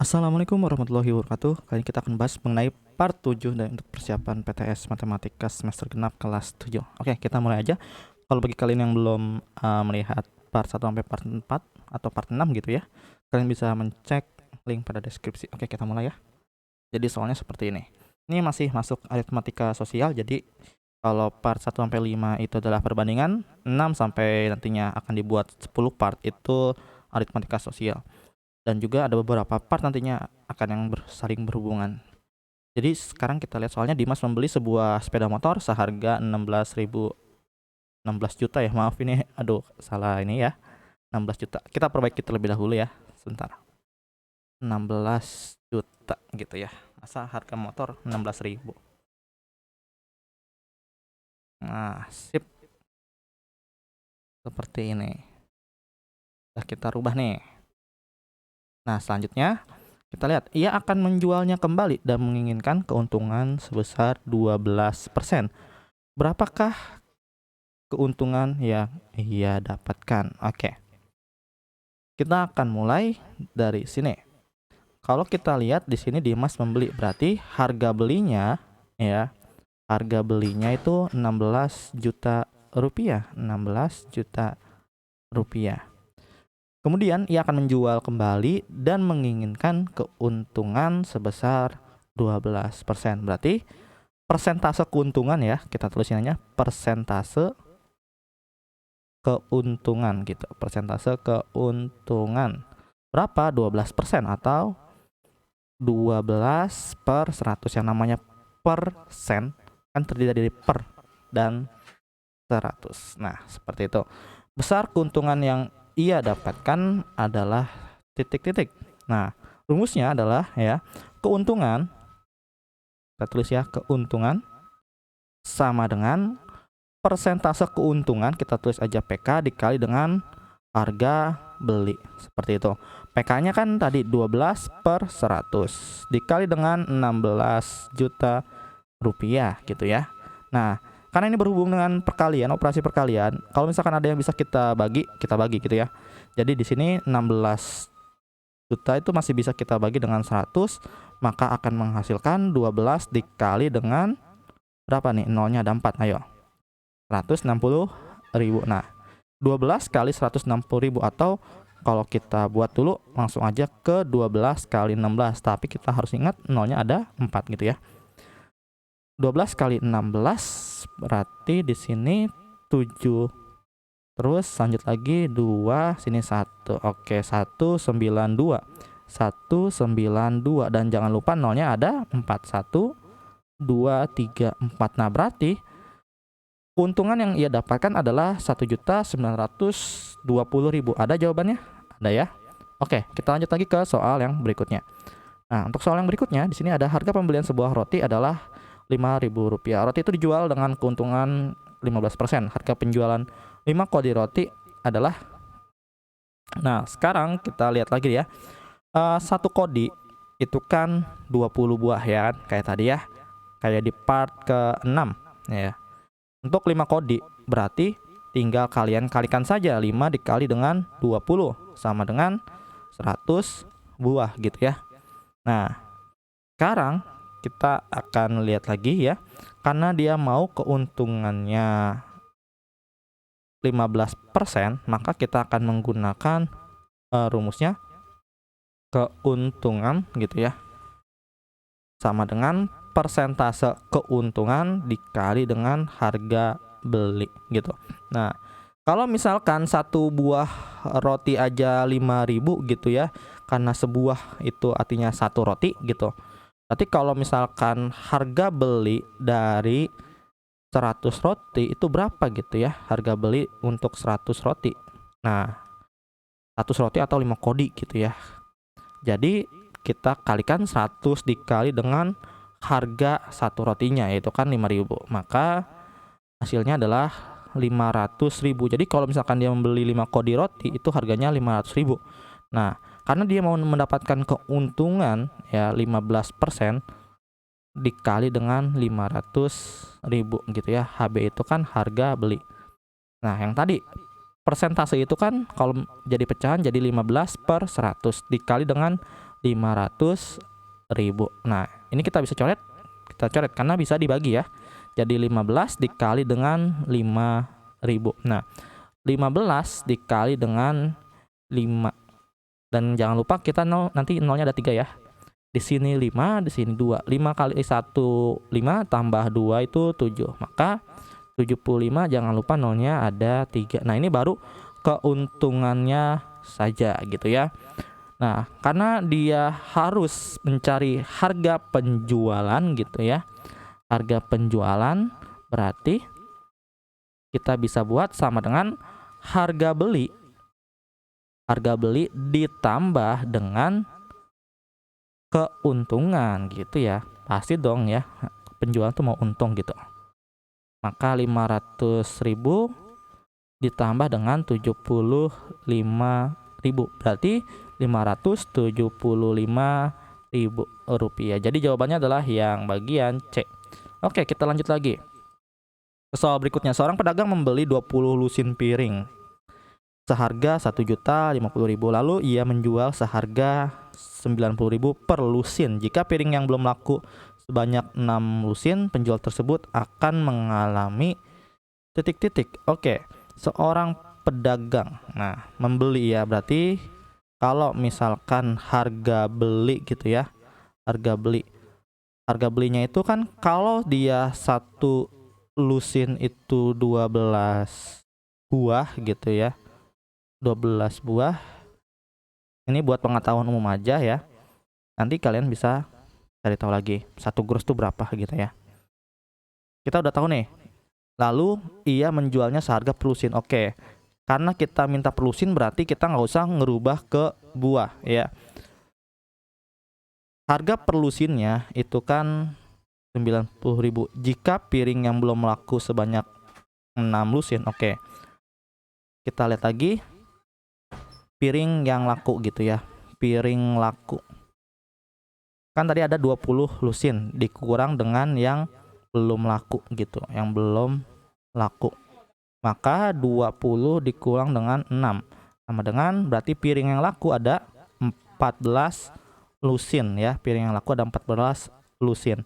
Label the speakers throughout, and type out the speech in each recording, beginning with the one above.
Speaker 1: Assalamualaikum warahmatullahi wabarakatuh. Kali ini kita akan bahas mengenai part 7 dan untuk persiapan PTS Matematika semester genap kelas 7. Oke, kita mulai aja. Kalau bagi kalian yang belum melihat part 1 sampai part 4 atau part 6 gitu ya, kalian bisa mencek link pada deskripsi. Oke, kita mulai ya. Jadi soalnya seperti ini. Ini masih masuk aritmatika sosial, jadi kalau part 1 sampai 5 itu adalah perbandingan, 6 sampai nantinya akan dibuat 10 part itu aritmatika sosial. Dan juga ada beberapa part nantinya akan yang saling berhubungan. Jadi sekarang kita lihat soalnya Dimas membeli sebuah sepeda motor seharga 16 juta ya. Maaf ini, aduh salah ini ya. 16 juta. Kita perbaiki terlebih dahulu ya. Sebentar. 16 juta gitu ya. Masa harga motor 16.000. Nah, sip. Seperti ini. Nah, kita rubah nih. Nah, selanjutnya kita lihat, ia akan menjualnya kembali dan menginginkan keuntungan sebesar 12%. Berapakah keuntungan yang ia dapatkan? Oke. Kita akan mulai dari sini. Kalau kita lihat di sini Dimas membeli, berarti harga belinya ya, harga belinya itu 16 juta rupiah, 16 juta rupiah. Kemudian ia akan menjual kembali dan menginginkan keuntungan sebesar 12%. Berarti persentase keuntungan ya, kita tulisin aja persentase keuntungan gitu. Persentase keuntungan. Berapa? 12% atau 12 per 100. Yang namanya persen kan terdiri dari per dan 100. Nah, seperti itu. Besar keuntungan yang ia dapatkan adalah titik-titik. Nah, rumusnya adalah ya, keuntungan, kita tulis ya, keuntungan sama dengan persentase keuntungan, kita tulis aja PK dikali dengan harga beli. Seperti itu. PK-nya kan tadi 12 per 100 dikali dengan 16 juta rupiah gitu ya. Nah, karena ini berhubung dengan perkalian, operasi perkalian, kalau misalkan ada yang bisa kita bagi gitu ya. Jadi di sini 16 juta itu masih bisa kita bagi dengan 100, maka akan menghasilkan 12 dikali dengan berapa nih? Nolnya ada 4, ayo. 160.000. Nah, 12 kali 160.000, atau kalau kita buat dulu langsung aja ke 12 kali 16, tapi kita harus ingat nolnya ada 4 gitu ya. 12 kali 16 berarti di sini 7. Terus lanjut lagi 2, sini 1. Oke, 192. 192 dan jangan lupa nolnya ada 4. 1 2 3 4. Nah, berarti keuntungan yang ia dapatkan adalah 1.920.000. Ada jawabannya? Ada ya? Oke, kita lanjut lagi ke soal yang berikutnya. Nah, untuk soal yang berikutnya di sini ada harga pembelian sebuah roti adalah Rp5.000. Roti itu dijual dengan keuntungan 15%. Harga penjualan 5 kodi roti adalah, nah sekarang kita lihat lagi ya. Satu kodi itu kan 20 buah ya kan, kayak tadi ya, kayak di part ke-6 ya. Untuk 5 kodi berarti tinggal kalian kalikan saja, 5 dikali dengan 20 sama dengan 100 buah gitu ya. Nah, sekarang kita akan lihat lagi ya, karena dia mau keuntungannya 15%, maka kita akan menggunakan rumusnya keuntungan gitu ya, sama dengan persentase keuntungan dikali dengan harga beli gitu. Nah, kalau misalkan satu buah roti aja 5.000 gitu ya, karena sebuah itu artinya satu roti gitu. Berarti kalau misalkan harga beli dari 100 roti itu berapa gitu ya, harga beli untuk 100 roti. Nah, 100 roti atau 5 kodi gitu ya. Jadi kita kalikan 100 dikali dengan harga satu rotinya, yaitu kan 5.000. Maka hasilnya adalah 500.000. Jadi kalau misalkan dia membeli 5 kodi roti itu harganya 500.000. Nah, karena dia mau mendapatkan keuntungan ya 15%, dikali dengan 500.000 gitu ya. HB itu kan harga beli. Nah, yang tadi persentase itu kan kalau jadi pecahan jadi 15 per 100 dikali dengan 500.000. Nah, ini kita bisa coret. Kita coret karena bisa dibagi ya. Jadi 15 dikali dengan 5.000. Nah, 15 dikali dengan 5. Dan jangan lupa kita nanti nolnya ada 3 ya. Di sini 5, di sini 2. 5 kali 1 5 tambah 2 itu 7. Maka 75, jangan lupa nolnya ada 3. Nah, ini baru keuntungannya saja gitu ya. Nah, karena dia harus mencari harga penjualan gitu ya. Harga penjualan berarti kita bisa buat sama dengan harga beli. Harga beli ditambah dengan keuntungan gitu ya. Pasti dong ya, penjualan tuh mau untung gitu. Maka 500.000 ditambah dengan 75.000 berarti 575.000 rupiah. Jadi jawabannya adalah yang bagian C. Oke, kita lanjut lagi. Soal berikutnya, seorang pedagang membeli 20 lusin piring seharga 1.050.000. Lalu ia menjual seharga 90.000 per lusin. Jika piring yang belum laku sebanyak 6 lusin, penjual tersebut akan mengalami titik-titik. Oke, seorang pedagang. Nah, membeli ya, berarti kalau misalkan harga beli gitu ya. Harga belinya itu kan kalau dia satu lusin itu 12 buah gitu ya. 12 buah. Ini buat pengetahuan umum aja ya. Nanti kalian bisa cari tahu lagi satu gross itu berapa gitu ya. Kita udah tahu nih. Lalu ia menjualnya seharga per lusin. Oke. Karena kita minta per lusin berarti kita nggak usah ngerubah ke buah ya. Harga per lusinnya itu kan 90.000. Jika piring yang belum laku sebanyak 6 lusin. Oke. Kita lihat lagi piring yang laku gitu ya. Piring laku. Kan tadi ada 20 lusin dikurang dengan yang belum laku gitu, yang belum laku. Maka 20 dikurang dengan 6 sama dengan berarti piring yang laku ada 14 lusin ya. Piring yang laku ada 14 lusin.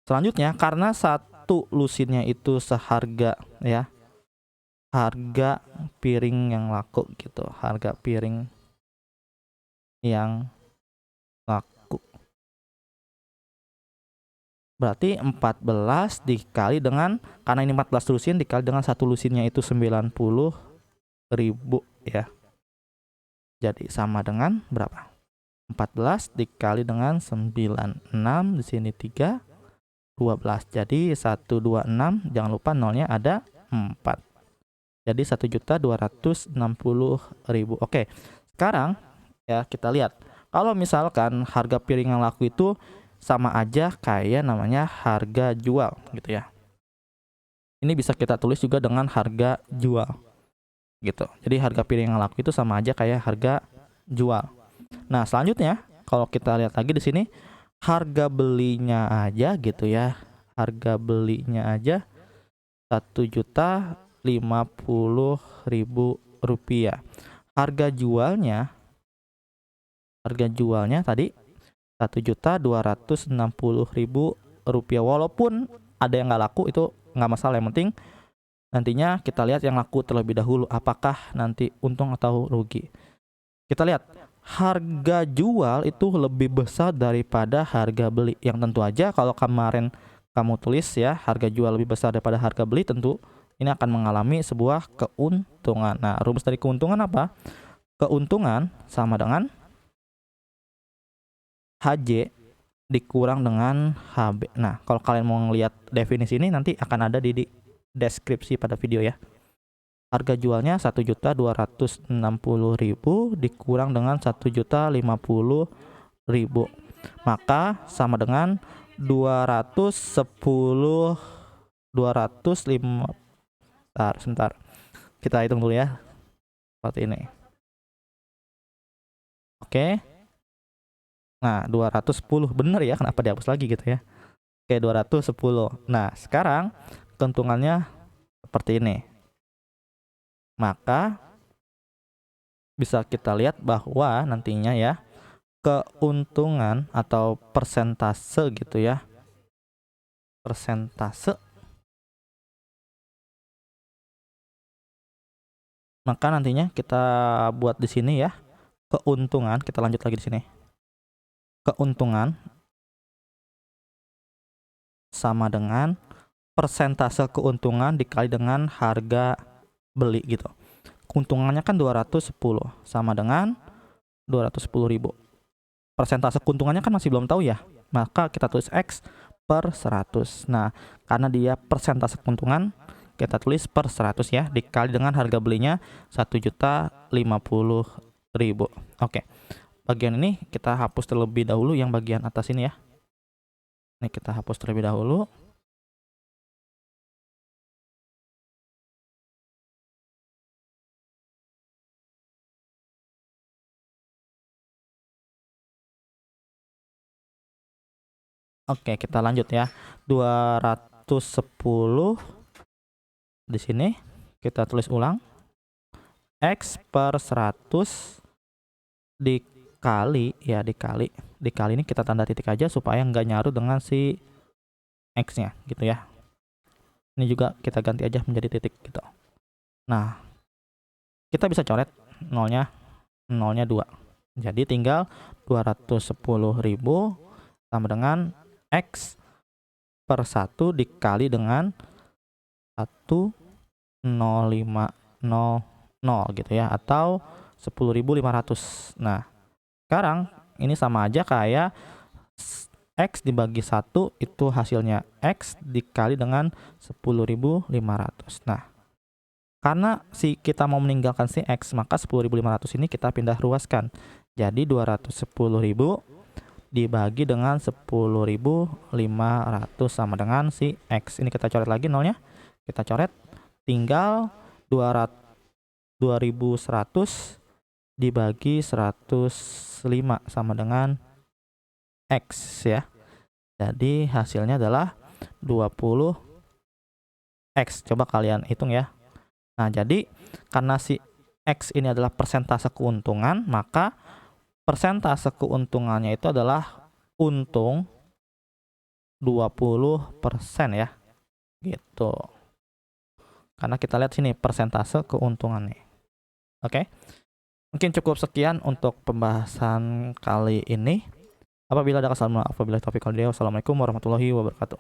Speaker 1: Selanjutnya, karena satu lusinnya itu seharga ya. Harga piring yang laku gitu. Harga piring yang laku. Berarti 14 dikali dengan, karena ini 14 lusin dikali dengan satu lusinnya itu 90.000 ya. Jadi sama dengan berapa? 14 dikali dengan 96, di sini 3, 12. Jadi 126, jangan lupa nolnya ada 4. Jadi 1.260.000. Oke. Sekarang ya kita lihat. Kalau misalkan harga piring yang laku itu sama aja kayak namanya harga jual gitu ya. Ini bisa kita tulis juga dengan harga jual gitu. Jadi harga piring yang laku itu sama aja kayak harga jual. Nah, selanjutnya kalau kita lihat lagi di sini harga belinya aja gitu ya. Harga belinya aja 1.050.000 rupiah. Harga jualnya tadi 1.260.000 rupiah. Walaupun ada yang nggak laku itu nggak masalah, yang penting nantinya kita lihat yang laku terlebih dahulu, apakah nanti untung atau rugi. Kita lihat harga jual itu lebih besar daripada harga beli, yang tentu aja kalau kemarin kamu tulis ya harga jual lebih besar daripada harga beli, tentu ini akan mengalami sebuah keuntungan. Nah, rumus dari keuntungan apa? Keuntungan sama dengan HJ dikurang dengan HB. Nah, kalau kalian mau ngelihat definisi ini nanti akan ada di deskripsi pada video ya. Harga jualnya 1.260.000 dikurang dengan 1.050.000. Maka sama dengan 205. Sebentar. Kita hitung dulu ya. Seperti ini. Oke. Nah, 210 bener ya, kenapa dihapus lagi gitu ya. Oke, 210. Nah, sekarang keuntungannya seperti ini. Maka bisa kita lihat bahwa nantinya ya keuntungan atau persentase gitu ya. Persentase. Maka nantinya kita buat di sini ya. Keuntungan, kita lanjut lagi di sini. Keuntungan sama dengan persentase keuntungan dikali dengan harga beli gitu. Keuntungannya kan 210 sama dengan 210.000. Persentase keuntungannya kan masih belum tahu ya. Maka kita tulis X per 100. Nah, karena dia persentase keuntungan, kita tulis per 100 ya, dikali dengan harga belinya 1.050.000. Oke. Bagian ini kita hapus terlebih dahulu yang bagian atas ini ya. Ini kita hapus terlebih dahulu. Oke, kita lanjut ya. 210 di sini kita tulis ulang. X per 100 dikali ya, dikali ini kita tanda titik aja supaya nggak nyaru dengan si X nya gitu ya. Ini juga kita ganti aja menjadi titik gitu. Nah, kita bisa coret nolnya 2. Jadi tinggal 210.000 sama dengan X per 1 dikali dengan 10500 gitu ya, atau 10.500. Nah, sekarang ini sama aja kayak X dibagi 1 itu hasilnya X dikali dengan 10.500. Nah, karena kita mau meninggalkan si X, maka 10.500 ini kita pindah ruaskan. Jadi 210.000 dibagi dengan 10.500 sama dengan si X. Ini kita coret lagi nolnya. Kita coret, tinggal 2.100 dibagi 105 sama dengan X ya. Jadi hasilnya adalah 20X. Coba kalian hitung ya. Nah, jadi karena si X ini adalah persentase keuntungan, maka persentase keuntungannya itu adalah untung 20% ya. Gitu. Karena kita lihat sini persentase keuntungannya. Oke. Mungkin cukup sekian untuk pembahasan kali ini. Apabila ada kesalahan, apabila topik audio, wassalamualaikum warahmatullahi wabarakatuh.